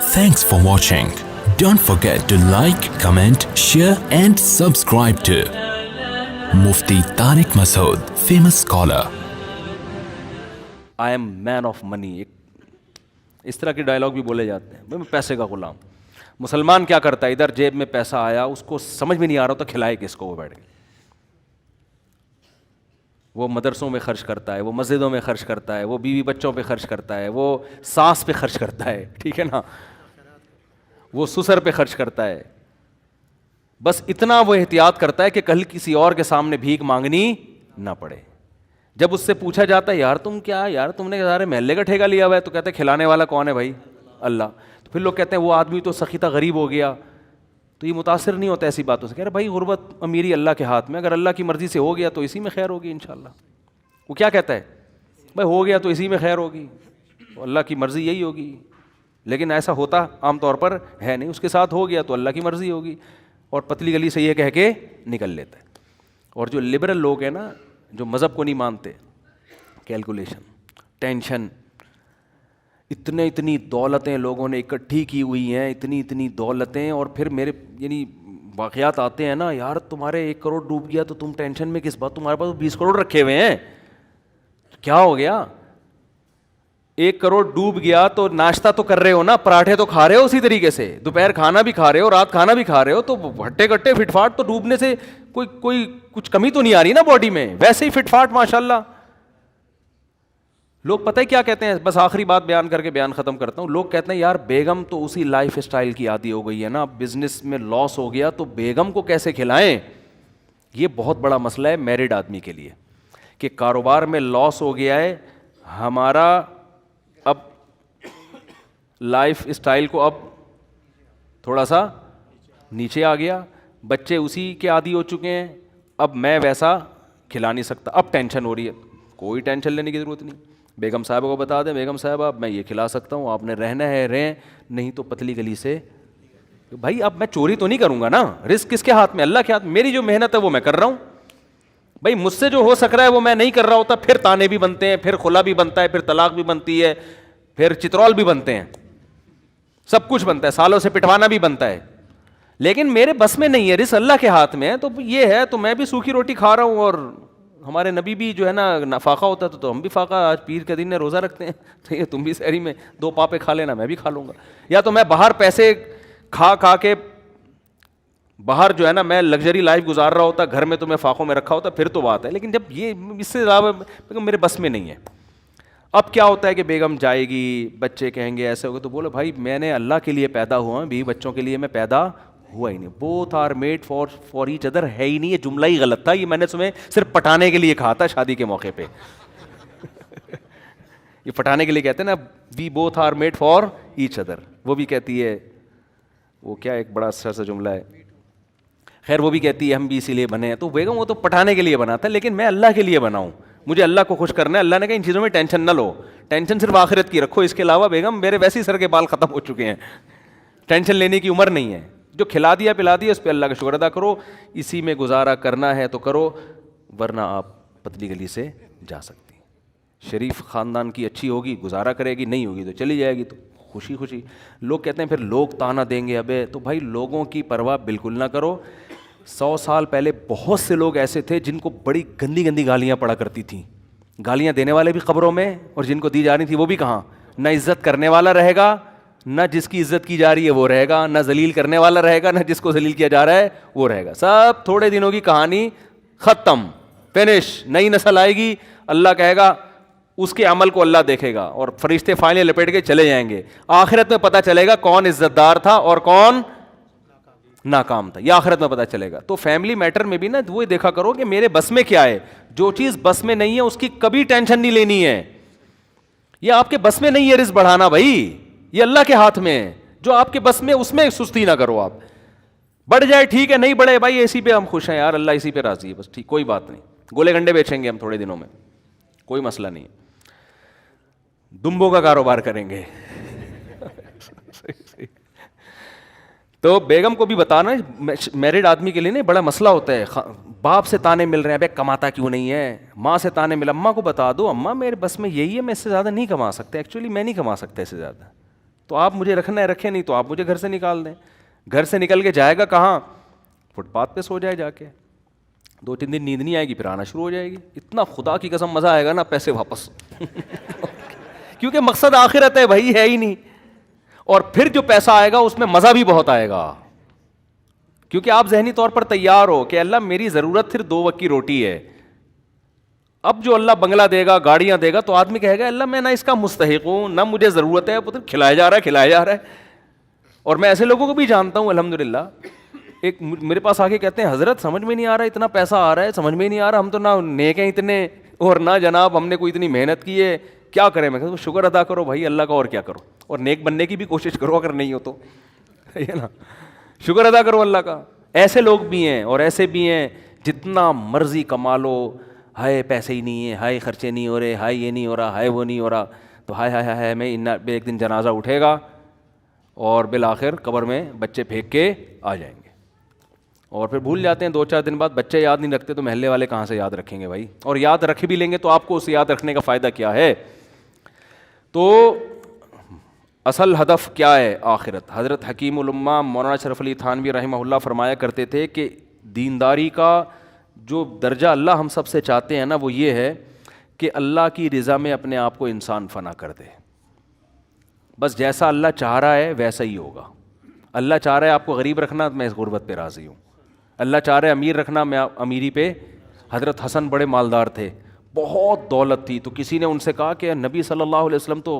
Thanks for watching. Don't forget to like, comment, share and subscribe to Mufti Tariq Masood, famous scholar. I am man of money, इस तरह के dialogue भी बोले जाते हैं। मैं पैसे का गुलाम। मुसलमान क्या करता है, इधर जेब में पैसा आया, उसको समझ में नहीं आ रहा तो खिलाए किसको, वो बैठ के वो मदरसों में खर्च करता है, वो मस्जिदों में खर्च करता है, वो बीवी बच्चों पे खर्च करता है, वो सास पे खर्च करता है, ठीक है ना, वो ससुर पे खर्च करता है। बस इतना वो एहतियात करता है कि कल किसी और के सामने भीख मांगनी ना पड़े। जब उससे पूछा जाता है यार तुम क्या, यार तुमने सारे महल्ले का ठेका लिया हुआ है, तो कहते हैं खिलाने वाला कौन है भाई, अल्लाह। तो फिर लोग कहते हैं वो आदमी तो सखीता गरीब हो गया, तो ये मुतासिर नहीं होता ऐसी बातों से। कह रहे भाई गुर्बत अमीरी अल्लाह के हाथ में, अगर अल्लाह की मर्ज़ी से हो गया तो इसी में खैर होगी इंशाअल्लाह। वो क्या कहता है भाई, हो गया तो इसी में खैर होगी, अल्लाह की मर्ज़ी यही होगी। लेकिन ऐसा होता आम तौर पर है नहीं, उसके साथ हो गया तो अल्लाह की मर्ज़ी होगी, और पतली गली से ये कह के निकल लेता है। और जो लिबरल लोग हैं ना, जो मज़हब को नहीं मानते, कैलकुलेशन, टेंशन, इतनी दौलतें लोगों ने इकट्ठी की हुई हैं, इतनी दौलतें, और फिर मेरे यानी वाक़यात आते हैं ना, यार तुम्हारे 1 करोड़ डूब गया तो तुम टेंशन में किस बात, तुम्हारे पास 20 करोड़ रखे हुए हैं, क्या हो गया। 1 करोड़ डूब गया तो नाश्ता तो कर रहे हो ना, पराठे तो खा रहे हो उसी तरीके से, दोपहर खाना भी खा रहे हो, रात खाना भी खा रहे हो, तो हट्टे कट्टे फिटफाट तो डूबने से कोई कुछ कमी तो नहीं आ रही ना बॉडी में, वैसे ही फिटफाट माशाल्लाह। लोग पता है क्या कहते हैं, बस आखिरी बात बयान करके बयान ख़त्म करता हूँ। लोग कहते हैं यार बेगम तो उसी लाइफ स्टाइल की आदी हो गई है ना, बिजनेस में लॉस हो गया तो बेगम को कैसे खिलाएं। ये बहुत बड़ा मसला है मैरिड आदमी के लिए कि कारोबार में लॉस हो गया है, हमारा अब लाइफ स्टाइल को अब थोड़ा सा नीचे आ गया, बच्चे उसी के आदी हो चुके हैं, अब मैं वैसा खिला नहीं सकता, अब टेंशन हो रही है। कोई टेंशन लेने की ज़रूरत नहीं, बेगम साहब को बता दें, बेगम साहब मैं ये खिला सकता हूँ, आपने रहना है रहें, नहीं तो पतली गली से। भाई अब मैं चोरी तो नहीं करूँगा ना, रिस्क किसके हाथ में, अल्लाह के हाथ में। मेरी जो मेहनत है वो मैं कर रहा हूँ भाई, मुझसे जो हो सक रहा है वो मैं नहीं कर रहा होता, फिर ताने भी बनते हैं, फिर खुला भी बनता है, फिर तलाक भी बनती है, फिर चित्रौल भी बनते हैं, सब कुछ बनता है, सालों से पिटवाना भी बनता है। लेकिन मेरे बस में नहीं है, रिस्क अल्लाह के हाथ में है। तो ये है, तो मैं भी सूखी रोटी खा रहा हूँ, और हमारे नबी भी जो है ना फाका होता है तो हम भी फाका, आज पीर के दिन रोज़ा रखते हैं, तो ये तुम भी शहरी में 2 पापे खा लेना, मैं भी खा लूँगा। या तो मैं बाहर पैसे खा के बाहर जो है ना मैं लग्जरी लाइफ गुजार रहा होता, घर में तो मैं फाकों में रखा होता, फिर तो बात है। लेकिन जब ये इससे ज़्यादा मेरे बस में नहीं है। अब क्या होता है कि बेगम जाएगी, बच्चे कहेंगे ऐसे होगा, तो बोलो भाई मैंने अल्लाह के लिए पैदा हुआ, बीवी बच्चों के लिए मैं पैदा हुआ ही नहीं। Both are made for each other है ही नहीं, ये जुमला ही गलत था, ये मैंने तुम्हें सिर्फ पटाने के लिए कहा था शादी के मौके पे। ये पटाने के लिए कहते हैं ना, we both are made for each other. वो भी कहती है, वो क्या एक बड़ा अच्छा सा जुमला है, खैर वो भी कहती है हम भी इसीलिए बने हैं। तो बेगम वो तो पटाने के लिए बना था, लेकिन मैं अल्लाह के लिए बनाऊं, मुझे अल्लाह को खुश करना है। अल्लाह ने कहा इन चीज़ों में टेंशन ना लो, टेंशन सिर्फ आखिरत की रखो, इसके अलावा बेगम मेरे वैसे ही सर के बाल ख़त्म हो चुके हैं, टेंशन लेने की उम्र नहीं है। जो खिला दिया पिला दिया उस पर अल्लाह का शुक्र अदा करो, इसी में गुजारा करना है तो करो, वरना आप पतली गली से जा सकती हैं। शरीफ ख़ानदान की अच्छी होगी गुजारा करेगी, नहीं होगी तो चली जाएगी, तो खुशी खुशी। लोग कहते हैं फिर लोग ताना देंगे, अबे तो भाई लोगों की परवाह बिल्कुल ना करो। 100 साल पहले बहुत से लोग ऐसे थे जिनको बड़ी गंदी गंदी गालियाँ पड़ा करती थीं, गालियाँ देने वाले भी कब्रों में, और जिनको दी जा रही थी वो भी कहाँ। ना इज्जत करने वाला रहेगा, ना जिसकी इज्जत की जा रही है वो रहेगा, ना जलील करने वाला रहेगा, ना जिसको जलील किया जा रहा है वो रहेगा। सब थोड़े दिनों की कहानी, खत्म, फिनिश। नई नस्ल आएगी, अल्लाह कहेगा उसके अमल को अल्लाह देखेगा, और फरिश्ते फाइलें लपेट के चले जाएंगे। आखिरत में पता चलेगा कौन इज्जतदार था और कौन नाकाम था, यह आखिरत में पता चलेगा। तो फैमिली मैटर में भी ना वो देखा करो कि मेरे बस में क्या है। जो चीज़ बस में नहीं है उसकी कभी टेंशन नहीं लेनी है। ये आपके बस में नहीं है रिस्क बढ़ाना भाई, ये अल्लाह के हाथ में है। जो आपके बस में उसमें सुस्ती ना करो आप। बढ़ जाए ठीक है, नहीं बढ़े भाई इसी पे हम खुश हैं यार, अल्लाह इसी पे राजी है, बस ठीक, कोई बात नहीं। गोले गंडे बेचेंगे हम थोड़े दिनों में, कोई मसला नहीं, दुम्बों का कारोबार करेंगे। तो बेगम को भी बताना, मैरिड आदमी के लिए नहीं बड़ा मसला होता है। बाप से ताने मिल रहे हैं, अबे कमाता क्यों नहीं है, माँ से ताने मिल, अम्मा को बता दो अम्मा मेरे बस में यही है, मैं इससे ज़्यादा नहीं कमा सकता, एक्चुअली मैं नहीं कमा सकता इससे ज़्यादा, تو آپ مجھے رکھنا ہے رکھیں, نہیں تو آپ مجھے گھر سے نکال دیں. گھر سے نکل کے جائے گا کہاں؟ فٹ پاتھ پہ سو جائے جا کے, 2-3 دن نیند نہیں آئے گی, پھر آنا شروع ہو جائے گی. اتنا خدا کی قسم مزہ آئے گا نا, پیسے واپس. کیونکہ مقصد آخرت ہے بھائی, ہے ہی نہیں. اور پھر جو پیسہ آئے گا اس میں مزہ بھی بہت آئے گا, کیونکہ آپ ذہنی طور پر تیار ہو کہ اللہ میری ضرورت صرف 2 وقت کی روٹی ہے. اب جو اللہ بنگلہ دے گا, گاڑیاں دے گا, تو آدمی کہے گا اللہ میں نہ اس کا مستحق ہوں, نہ مجھے ضرورت ہے, پتہ کھلایا جا رہا ہے. اور میں ایسے لوگوں کو بھی جانتا ہوں الحمدللہ. ایک میرے پاس آ کے کہتے ہیں حضرت سمجھ میں نہیں آ رہا, اتنا پیسہ آ رہا ہے, سمجھ میں نہیں آ رہا, ہم تو نہ نیک ہیں اتنے, اور نہ جناب ہم نے کوئی اتنی محنت کی ہے, کیا کریں؟ میں کہتا ہوں شکر ادا کرو بھائی اللہ کا, اور کیا کرو, اور نیک بننے کی بھی کوشش کرو اگر نہیں ہو تو, ہے نا, شکر ادا کرو اللہ کا. ایسے لوگ بھی ہیں اور ایسے بھی ہیں, جتنا مرضی کما لو, ہائے پیسے ہی نہیں ہیں, ہائے خرچے نہیں ہو رہے, ہائے یہ نہیں ہو رہا, ہائے وہ نہیں ہو رہا, تو ہائے ہائے ہائے میں ایک دن جنازہ اٹھے گا اور بالآخر قبر میں بچے پھینک کے آ جائیں گے. اور پھر بھول جاتے ہیں 2-4 دن بعد, بچے یاد نہیں رکھتے تو محلے والے کہاں سے یاد رکھیں گے بھائی, اور یاد رکھ بھی لیں گے تو آپ کو اسے یاد رکھنے کا فائدہ کیا ہے؟ تو اصل ہدف کیا ہے؟ آخرت. حضرت حکیم الامہ مولانا اشرف علی تھانوی رحمہ اللہ فرمایا کرتے تھے کہ دینداری کا جو درجہ اللہ ہم سب سے چاہتے ہیں نا, وہ یہ ہے کہ اللہ کی رضا میں اپنے آپ کو انسان فنا کر دے. بس جیسا اللہ چاہ رہا ہے ویسا ہی ہوگا. اللہ چاہ رہا ہے آپ کو غریب رکھنا, میں اس غربت پہ راضی ہوں. اللہ چاہ رہا ہے امیر رکھنا, میں امیری پہ. حضرت حسن بڑے مالدار تھے, بہت دولت تھی, تو کسی نے ان سے کہا کہ نبی صلی اللہ علیہ وسلم تو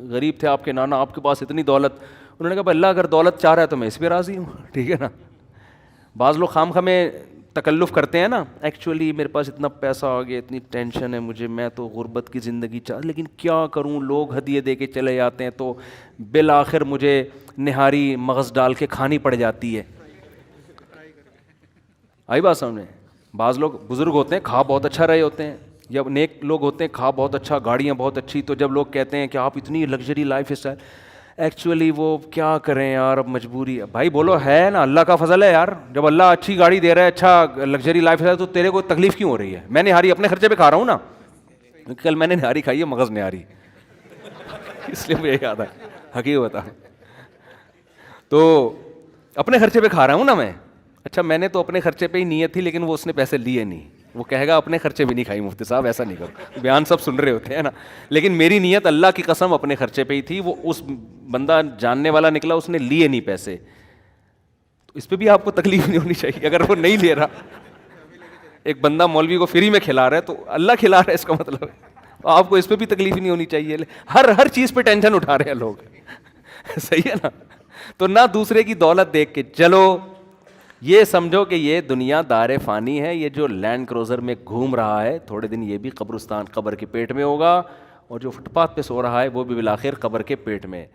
غریب تھے, آپ کے نانا, آپ کے پاس اتنی دولت. انہوں نے کہا اللہ اگر دولت چاہ رہا ہے تو میں اس پہ راضی ہوں. ٹھیک ہے نا. بعض لوگ خام خامے تکلف کرتے ہیں نا, ایکچولی میرے پاس اتنا پیسہ آ گیا, اتنی ٹینشن ہے مجھے, میں تو غربت کی زندگی لیکن کیا کروں, لوگ ہدیے دے کے چلے جاتے ہیں تو بالآخر مجھے نہاری مغز ڈال کے کھانی پڑ جاتی ہے. آئی بات سمجھ میں؟ بعض لوگ بزرگ ہوتے ہیں, کھا بہت اچھا رہے ہوتے ہیں, یا نیک لوگ ہوتے ہیں, کھا بہت اچھا, گاڑیاں بہت اچھی, تو جب لوگ کہتے ہیں کہ آپ اتنی لگژری لائف اسٹائل, ایکچولی وہ کیا کریں یار, اب مجبوری ہے. بھائی بولو ہے نا, اللہ کا فضل ہے یار. جب اللہ اچھی گاڑی دے رہا ہے, اچھا لگژری لائف اسٹائل, تو تیرے کو تکلیف کیوں ہو رہی ہے؟ میں نہاری اپنے خرچے پہ کھا رہا ہوں نا, کل میں نے نہاری کھائی ہے, مغز نہاری, اس لیے مجھے یاد ہے حقیقت بتا. تو اپنے خرچے پہ کھا رہا ہوں نا میں. اچھا میں نے تو اپنے خرچے پہ ہی نیت تھی, لیکن وہ اس نے پیسے لیے نہیں. وہ کہے گا اپنے خرچے بھی نہیں کھائی مفتی صاحب, ایسا نہیں کرو, بیان سب سن رہے ہوتے ہیں نا, لیکن میری نیت اللہ کی قسم اپنے خرچے پہ ہی تھی. وہ اس بندہ جاننے والا نکلا, اس نے لیے نہیں پیسے, تو اس پہ بھی آپ کو تکلیف نہیں ہونی چاہیے. اگر وہ نہیں لے رہا, ایک بندہ مولوی کو فری میں کھلا رہا ہے تو اللہ کھلا رہا ہے, اس کا مطلب ہے آپ کو اس پہ بھی تکلیف نہیں ہونی چاہیے. ہر چیز پہ ٹینشن اٹھا رہے ہیں لوگ, صحیح ہے نا. تو نہ دوسرے کی دولت دیکھ کے چلو, یہ سمجھو کہ یہ دنیا دار فانی ہے. یہ جو لینڈ کروزر میں گھوم رہا ہے, تھوڑے دن یہ بھی قبرستان, قبر کے پیٹ میں ہوگا, اور جو فٹ پاتھ پہ سو رہا ہے وہ بھی بالآخر قبر کے پیٹ میں.